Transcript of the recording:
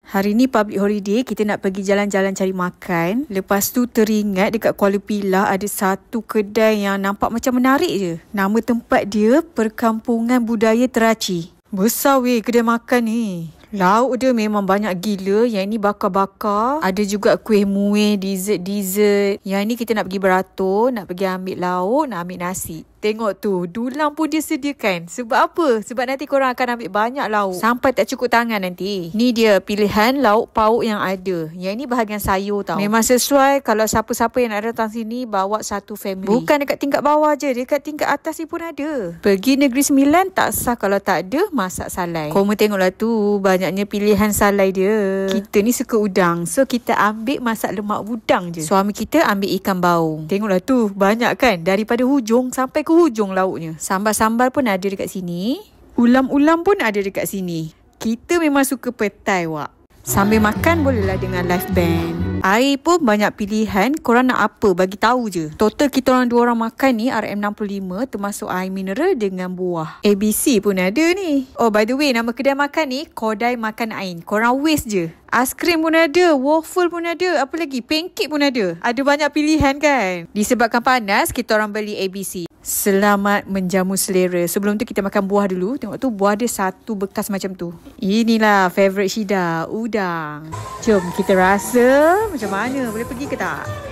Hari ni public holiday, kita nak pergi jalan-jalan cari makan. Lepas tu teringat dekat Kuala Pilah ada satu kedai yang nampak macam menarik je. Nama tempat dia Perkampungan Budaya Teraci. Besar weh kedai makan ni. Lauk dia memang banyak gila. Yang ni bakar-bakar. Ada juga kuih muih, dessert. Yang ni kita nak pergi beratur, nak pergi ambil lauk, nak ambil nasi. Tengok tu, dulang pun dia sediakan. Sebab apa? Sebab nanti korang akan ambil banyak lauk. Sampai tak cukup tangan nanti. Ni dia pilihan lauk pauk yang ada. Yang ni bahagian sayur tau. Memang sesuai kalau siapa-siapa yang nak datang sini bawa satu family. Bukan dekat tingkat bawah je, dekat tingkat atas ni pun ada. Pergi Negeri Sembilan tak sah kalau tak ada masak salai. Korang tengoklah tu, banyaknya pilihan salai dia. Kita ni suka udang, so kita ambil masak lemak udang je. Suami kita ambil ikan baung. Tengoklah tu, banyak kan? Daripada hujung sampai ke hujung lauknya. Sambal-sambal pun ada dekat sini. Ulam-ulam pun ada dekat sini. Kita memang suka petai wak. Sambil makan bolehlah dengan live band. Air pun banyak pilihan. Korang nak apa? Bagi tahu je. Total kita orang 2 orang makan ni RM65 termasuk air mineral dengan buah. ABC pun ada ni. Oh by the way, nama kedai makan ni Kodai Makan Ain. Korang waste je. Aiskrim pun ada, waffle pun ada, apa lagi? Pancake pun ada. Ada banyak pilihan kan? Disebabkan panas, kita orang beli ABC. Selamat menjamu selera. Sebelum tu kita makan buah dulu. Tengok tu buah dia satu bekas macam tu. Inilah favourite Syida, udang. Jom kita rasa macam mana. Boleh pergi ke tak?